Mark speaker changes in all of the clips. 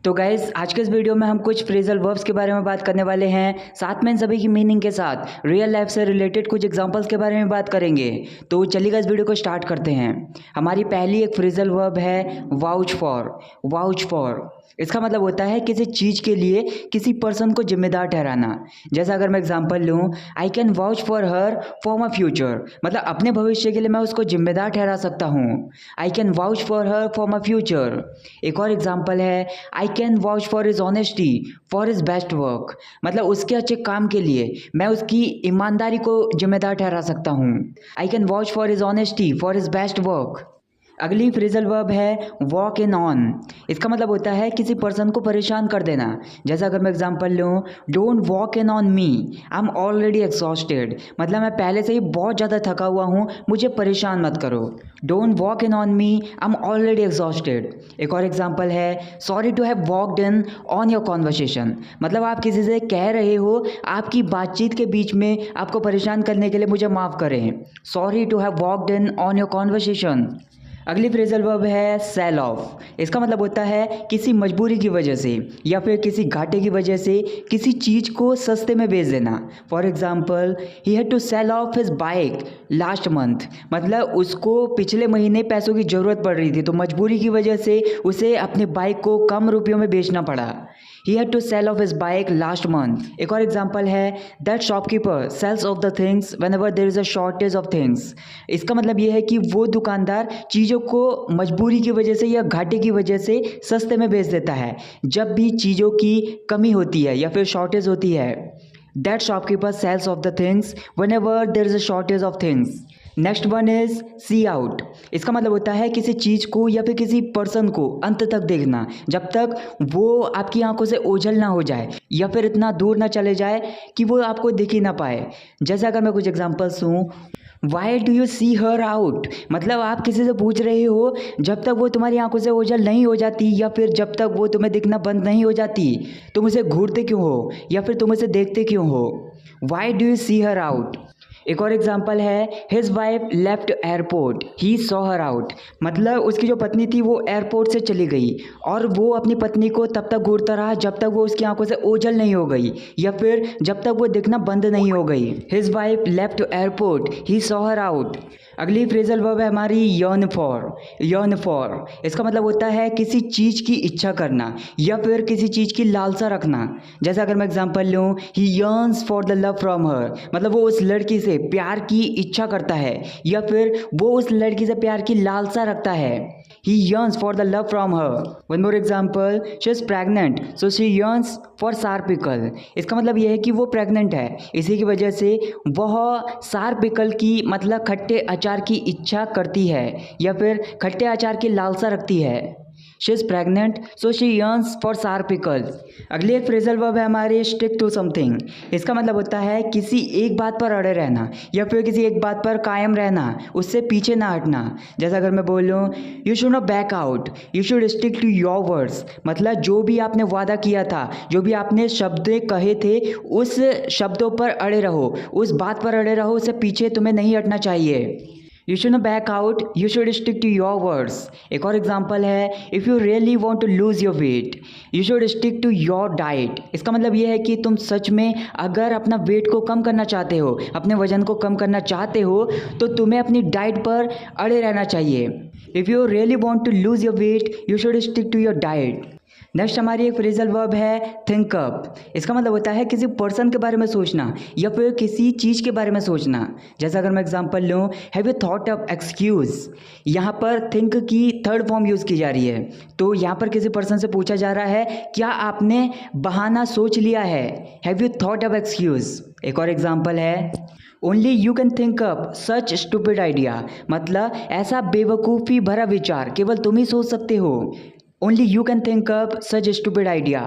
Speaker 1: तो गाइस आज के इस वीडियो में हम कुछ फ्रेजल वर्ब्स के बारे में बात करने वाले हैं, साथ में इन सभी की मीनिंग के साथ रियल लाइफ से रिलेटेड कुछ एग्जांपल्स के बारे में बात करेंगे। तो चलिए इस वीडियो को स्टार्ट करते हैं। हमारी पहली एक फ्रेजल वर्ब है वाउच फॉर। वाउच फॉर इसका मतलब होता है किसी चीज़ के लिए किसी पर्सन को जिम्मेदार ठहराना। जैसा अगर मैं एग्जांपल लूँ, I can vouch for her for my future, मतलब अपने भविष्य के लिए मैं उसको जिम्मेदार ठहरा सकता हूँ। I can vouch for her for my future. एक और एग्जांपल है I can vouch for his honesty for his best work, मतलब उसके अच्छे काम के लिए मैं उसकी ईमानदारी को जिम्मेदार ठहरा सकता हूँ। I can vouch for his honesty for his best work. अगली फ्रेजल वर्ब है वॉक इन ऑन। इसका मतलब होता है किसी पर्सन को परेशान कर देना। जैसा अगर मैं एग्जांपल लूँ, don't walk in on me, I am already exhausted, मतलब मैं पहले से ही बहुत ज़्यादा थका हुआ हूँ, मुझे परेशान मत करो। Don't walk in on me, I am already exhausted. एक और एग्जांपल है sorry to have walked in on your conversation, मतलब आप किसी से कह रहे हो आपकी बातचीत के बीच में आपको परेशान करने के लिए मुझे माफ़ करें। Sorry to have walked in on your conversation. अगली फ्रेजल वर्ब है सेल ऑफ। इसका मतलब होता है किसी मजबूरी की वजह से या फिर किसी घाटे की वजह से किसी चीज़ को सस्ते में बेच देना। For example, he had to sell off his bike last month, मतलब उसको पिछले महीने पैसों की ज़रूरत पड़ रही थी, तो मजबूरी की वजह से उसे अपनी बाइक को कम रुपयों में बेचना पड़ा। He had to sell off his bike last month. एक और एग्जाम्पल है that shopkeeper sells off the things whenever there is a shortage of things. इसका मतलब ये है कि वो दुकानदार चीज़ों को मजबूरी की वजह से या घाटे की वजह से सस्ते में बेच देता है जब भी चीज़ों की कमी होती है या फिर शॉर्टेज होती है। That shopkeeper sells off the things whenever there is a shortage of things. Next one is see out. इसका मतलब होता है किसी चीज़ को या फिर किसी पर्सन को अंत तक देखना, जब तक वो आपकी आंखों से ओझल ना हो जाए या फिर इतना दूर ना चले जाए कि वो आपको दिख ही ना पाए। जैसे अगर मैं कुछ एग्जांपल्स दूँ, why do you see her out, मतलब आप किसी से पूछ रहे हो जब तक वो तुम्हारी आंखों से ओझल नहीं हो जाती या फिर जब तक वो तुम्हें दिखना बंद नहीं हो जाती, तुम उसे घूरते क्यों हो या फिर तुम उसे देखते क्यों हो। Why do you see her out. एक और एग्जाम्पल है his wife left airport he saw her out, मतलब उसकी जो पत्नी थी वो एयरपोर्ट से चली गई और वो अपनी पत्नी को तब तक घूरता रहा जब तक वो उसकी आंखों से ओझल नहीं हो गई या फिर जब तक वो दिखना बंद नहीं हो गई। His wife left airport he saw her out. अगली फ्रेजल वर्ब है हमारी यर्न फॉर। यर्न फॉर इसका मतलब होता है किसी चीज़ की इच्छा करना या फिर किसी चीज़ की लालसा रखना। जैसा अगर मैं एग्जांपल लूँ, he yearns for the love from her, मतलब वो उस लड़की से प्यार की इच्छा करता है या फिर वो उस लड़की से प्यार की लालसा रखता है। He yearns for the love from her. One more example, she is pregnant, so she yearns for sour pickle. इसका मतलब यह है कि वो प्रेग्नेंट है, इसी की वजह से वह सार पिकल की मतलब खट्टे अचार की इच्छा करती है या फिर खट्टे अचार की लालसा रखती है। She is pregnant, so she yearns for sour pickles. अगली एक फ्रेजल वर्ब है हमारी स्टिक टू समथिंग। इसका मतलब होता है किसी एक बात पर अड़े रहना या फिर किसी एक बात पर कायम रहना, उससे पीछे ना हटना। जैसा अगर मैं बोलूँ, you should not back out, you should stick to your words, मतलब जो भी आपने वादा किया था, जो भी आपने शब्द कहे थे, उस शब्दों पर अड़े रहो, उस बात पर अड़े रहो, उससे पीछे तुम्हें नहीं हटना चाहिए। You should not back out, you should stick to your words. एक और एग्जाम्पल है if you really want to lose your weight you should stick to your diet. इसका मतलब ये है कि तुम सच में अगर अपना वेट को कम करना चाहते हो, अपने वजन को कम करना चाहते हो, तो तुम्हें अपनी डाइट पर अड़े रहना चाहिए। If you really want to lose your weight you should stick to your diet. Next हमारी एक फ्रेजल वर्ब है थिंक अप। इसका मतलब होता है किसी पर्सन के बारे में सोचना या फिर किसी चीज़ के बारे में सोचना। जैसा अगर मैं एग्जांपल लूँ, have you thought of excuse, यहाँ पर थिंक की थर्ड फॉर्म यूज़ की जा रही है, तो यहाँ पर किसी पर्सन से पूछा जा रहा है क्या आपने बहाना सोच लिया है, have you thought of excuse. एक और एग्जाम्पल है only you can think up such stupid idea, मतलब ऐसा बेवकूफ़ी भरा विचार केवल तुम ही सोच सकते हो। Only you can think up such stupid idea.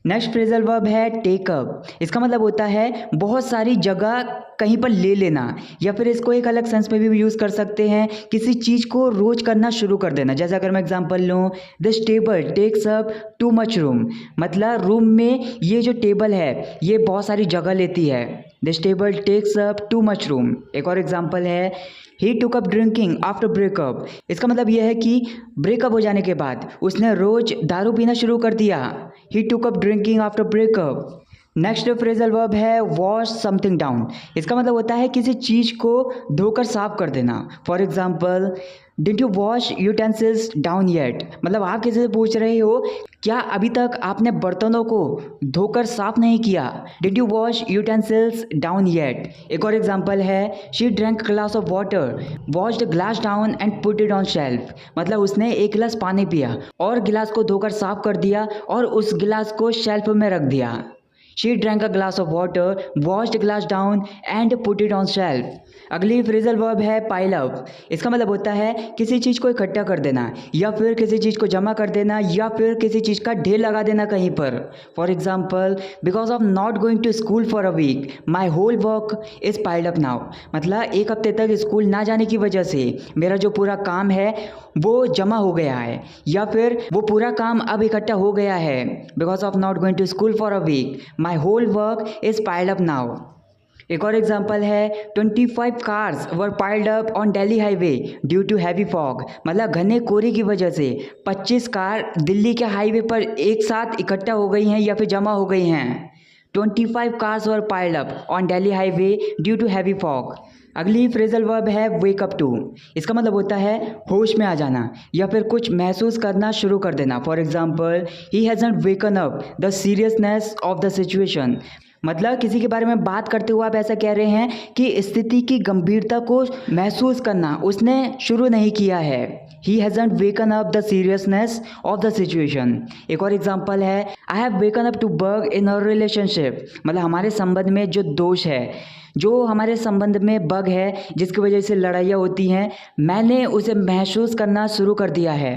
Speaker 1: Next phrasal verb है टेक अप। इसका मतलब होता है बहुत सारी जगह कहीं पर ले लेना, या फिर इसको एक अलग सेंस में भी यूज़ कर सकते हैं, किसी चीज़ को रोज करना शुरू कर देना। जैसे अगर मैं एग्जांपल लूँ, this table takes up too much room, मतलब रूम में ये जो टेबल है ये बहुत सारी जगह लेती है। This table takes up too much room. एक और एग्जांपल है, he took up drinking after breakup. इसका मतलब यह है कि ब्रेकअप हो जाने के बाद उसने रोज दारू पीना शुरू कर दिया। He took up drinking after breakup. Next phrasal verb है वॉश समथिंग डाउन। इसका मतलब होता है किसी चीज़ को धोकर साफ कर देना। For example, did you wash utensils down yet, मतलब आप किसी से पूछ रहे हो क्या अभी तक आपने बर्तनों को धोकर साफ नहीं किया। Did you wash utensils down yet. एक और एग्जाम्पल है, she drank glass of water, wash the glass down and put it on shelf, मतलब उसने एक गिलास पानी पिया और गिलास को धोकर साफ कर दिया और उस गिलास को शेल्फ में रख दिया। She drank a glass of water, washed the glass down and put it on shelf. अगली फ्रेजल वर्ब है पाइल अप। इसका मतलब होता है किसी चीज़ को इकट्ठा कर देना, या फिर किसी चीज़ को जमा कर देना, या फिर किसी चीज़ का ढेर लगा देना कहीं पर। For example, because of not going to school for a week my whole work is piled up now, मतलब एक हफ्ते तक स्कूल ना जाने की वजह से मेरा जो पूरा काम है वो जमा हो गया है, या फिर वो पूरा काम अब इकट्ठा हो गया है। Because of not going to school for a week my whole work is piled up now. एक और एग्जाम्पल है, 25 cars were piled up on Delhi highway due to heavy fog, मतलब घने कोहरे की वजह से 25 कार दिल्ली के हाईवे पर एक साथ इकट्ठा हो गई हैं या फिर जमा हो गई हैं। 25 cars were piled up on Delhi highway due to heavy fog. अगली फ्रेजल वर्ब है वेक अप टू। इसका मतलब होता है होश में आ जाना या फिर कुछ महसूस करना शुरू कर देना। For example, he hasn't waken up the seriousness of the situation, मतलब किसी के बारे में बात करते हुए आप ऐसा कह रहे हैं कि स्थिति की गंभीरता को महसूस करना उसने शुरू नहीं किया है। He hasn't waken up the seriousness of the situation. एक और एग्जाम्पल है, I have waken up to bug in our relationship, मतलब हमारे संबंध में जो दोष है, जो हमारे संबंध में बग है जिसकी वजह से लड़ाइयाँ होती हैं, मैंने उसे महसूस करना शुरू कर दिया है।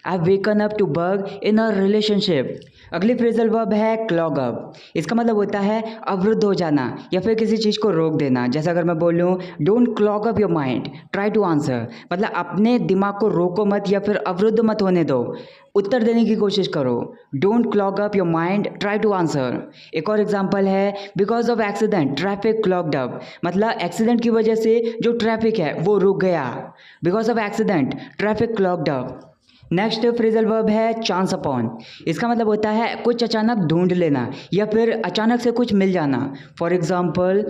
Speaker 1: I have waken up to bug in our relationship. अगली फ्रेजल वर्ब है क्लॉग अप। इसका मतलब होता है अवरुद्ध हो जाना या फिर किसी चीज़ को रोक देना। जैसे अगर मैं बोलूँ, don't clog up your mind, try to answer, मतलब अपने दिमाग को रोको मत या फिर अवरुद्ध मत होने दो, उत्तर देने की कोशिश करो। Don't clog up your mind, try to answer. एक और एग्जाम्पल है, because of accident traffic clogged up, मतलब एक्सीडेंट की वजह से जो ट्रैफिक है वो रुक गया। Because of accident traffic clogged up. Next phrasal verb है चांस अपॉन। इसका मतलब होता है कुछ अचानक ढूंढ लेना या फिर अचानक से कुछ मिल जाना। For example,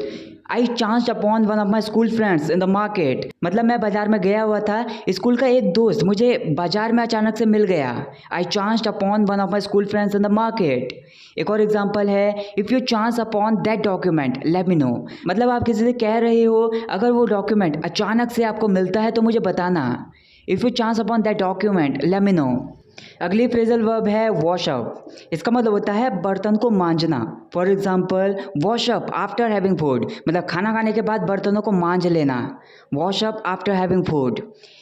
Speaker 1: I chance upon one of my school friends in the market, मतलब मैं बाजार में गया हुआ था, स्कूल का एक दोस्त मुझे बाजार में अचानक से मिल गया। I chance upon one of my school friends in the market. एक और एग्जाम्पल है, if you chance upon that document let me know, मतलब आप किसी से कह रहे हो अगर वो डॉक्यूमेंट अचानक से आपको मिलता है तो मुझे बताना। If you chance upon that document let me know. अगली फ्रेजल वर्ब है वॉश अप। इसका मतलब होता है बर्तन को मांजना। For example, wash up after having food, मतलब खाना खाने के बाद बर्तनों को मांज लेना। Wash up after having food.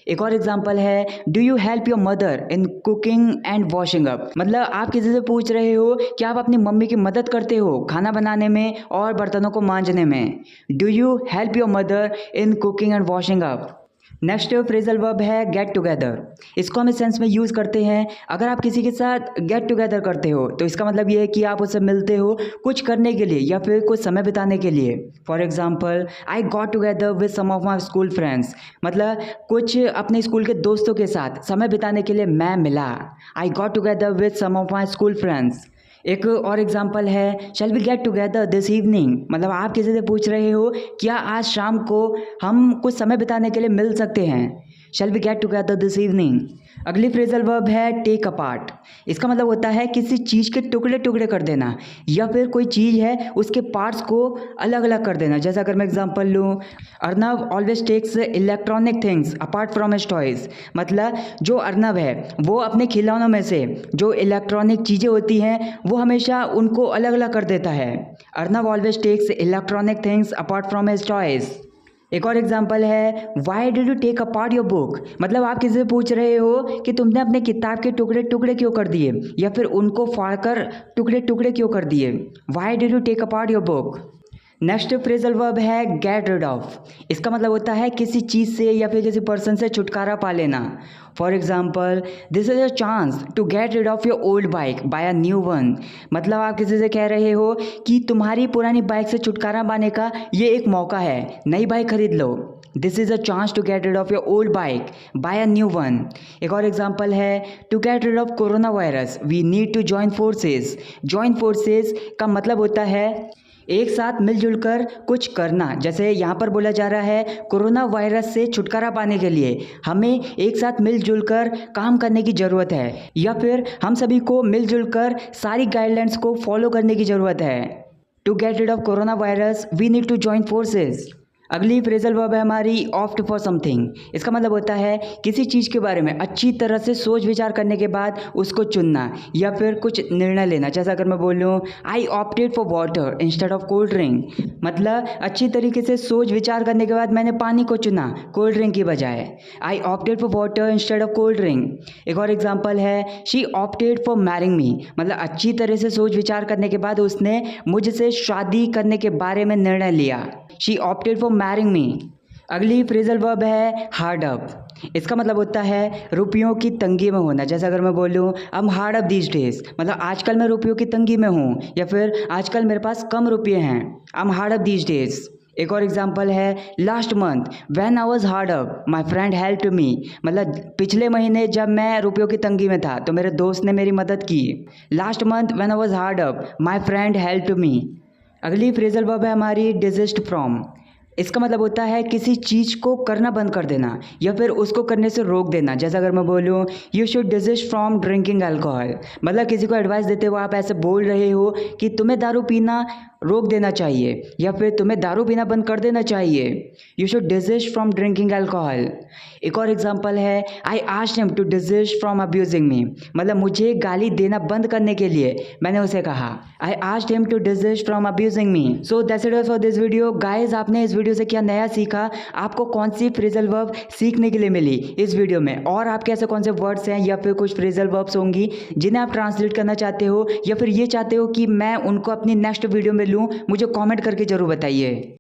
Speaker 1: एक और एग्जाम्पल है, do you help your mother in cooking and washing up, मतलब आप किसी से पूछ रहे हो कि आप अपनी मम्मी की मदद करते हो खाना बनाने में और बर्तनों को मांजने में। Do you help your mother in cooking and washing up. Next phrasal verb है गेट टुगेदर। इसको हम इस सेंस में यूज़ करते हैं, अगर आप किसी के साथ गेट टुगेदर करते हो तो इसका मतलब ये है कि आप उससे मिलते हो कुछ करने के लिए या फिर कुछ समय बिताने के लिए। For example, I got together with some of my school friends, मतलब कुछ अपने स्कूल के दोस्तों के साथ समय बिताने के लिए मैं मिला। I got together with some of my school friends. एक और एग्जाम्पल है, shall we get together this evening, मतलब आप किसी से पूछ रहे हो क्या आज शाम को हम कुछ समय बिताने के लिए मिल सकते हैं। Shall we get together this evening. अगली फ्रेजल वर्ब है टेक अपार्ट। इसका मतलब होता है किसी चीज़ के टुकड़े टुकड़े कर देना या फिर कोई चीज़ है उसके पार्ट्स को अलग अलग कर देना। जैसे अगर मैं एग्जांपल लूँ, Arnav always takes electronic things apart from his toys, मतलब जो अर्नव है वो अपने खिलौनों में से जो इलेक्ट्रॉनिक चीज़ें होती हैं वो हमेशा उनको अलग अलग कर देता है। Arnav always takes electronic things apart from his toys. एक और एग्जाम्पल है, why did you take apart your book, मतलब आप किसी से पूछ रहे हो कि तुमने अपने किताब के टुकड़े टुकड़े क्यों कर दिए या फिर उनको फाड़कर टुकड़े टुकड़े क्यों कर दिए। Why did you take apart your book. Next phrasal verb है गेट रिड ऑफ। इसका मतलब होता है किसी चीज़ से या फिर किसी पर्सन से छुटकारा पा लेना। For example, this is a chance to get rid of your old bike buy a new one. मतलब आप किसी से कह रहे हो कि तुम्हारी पुरानी बाइक से छुटकारा पाने का ये एक मौका है, नई बाइक खरीद लो। This is a chance to get rid of your old bike buy a new one. एक और एग्जाम्पल है to get rid of corona virus we need to join forces. Join forces का मतलब होता है एक साथ मिलजुल कर कुछ करना। जैसे यहाँ पर बोला जा रहा है कोरोना वायरस से छुटकारा पाने के लिए हमें एक साथ मिलजुल कर काम करने की ज़रूरत है, या फिर हम सभी को मिलजुल कर सारी गाइडलाइंस को फॉलो करने की ज़रूरत है। To get rid of corona virus we need to join forces. अगली फ्रेजल वर्ब है हमारी ऑप्ट फॉर समथिंग। इसका मतलब होता है किसी चीज़ के बारे में अच्छी तरह से सोच विचार करने के बाद उसको चुनना या फिर कुछ निर्णय लेना। जैसा अगर मैं बोलूँ I opted for water instead of cold drink, मतलब अच्छी तरीके से सोच विचार करने के बाद मैंने पानी को चुना कोल्ड ड्रिंक की बजाय। I opted for water instead of cold drink. एक और एग्जाम्पल है शी ऑप्टेड फॉर मैरिंग मी, मतलब अच्छी तरह से सोच विचार करने के बाद उसने मुझसे शादी करने के बारे में निर्णय लिया। शी ऑप्टेड फॉर मैरिंग मी। अगली फ्रेजल वर्ब है हार्ड अप। इसका मतलब होता है रुपयों की तंगी में होना। जैसे अगर मैं बोलूँ I am hard up these days, मतलब आजकल मैं रुपयों की तंगी में हूँ, या फिर आजकल मेरे पास कम रुपये हैं। I am hard up these days. एक और एग्जाम्पल है last month when I was hard up my friend helped me, मतलब पिछले महीने जब मैं रुपयों की तंगी में था तो मेरे दोस्त ने मेरी मदद की। Last month when I was hard up my friend helped me. अगली फ्रेजल वर्ब है हमारी डिजिस्ट फ्रॉम। इसका मतलब होता है किसी चीज़ को करना बंद कर देना या फिर उसको करने से रोक देना। जैसा अगर मैं बोलूँ you should desist from drinking alcohol, मतलब किसी को एडवाइस देते हुए आप ऐसे बोल रहे हो कि तुम्हें दारू पीना रोक देना चाहिए या फिर तुम्हें दारू पीना बंद कर देना चाहिए। You should desist from drinking alcohol. एक और एग्जाम्पल है I asked him to desist from abusing me, मतलब मुझे गाली देना बंद करने के लिए मैंने उसे कहा I asked him to desist from abusing me. So that's it for this video guys. आपने इस वीडियो से क्या नया सीखा, आपको कौन सी फ्रेजल वर्ब सीखने के लिए मिली इस वीडियो में, और आपके ऐसे कौन से वर्ड्स हैं या फिर कुछ फ्रेजल वर्ब्स होंगी जिन्हें आप ट्रांसलेट करना चाहते हो या फिर ये चाहते हो कि मैं उनको अपनी नेक्स्ट वीडियो में लूँ, मुझे कमेंट करके ज़रूर बताइए।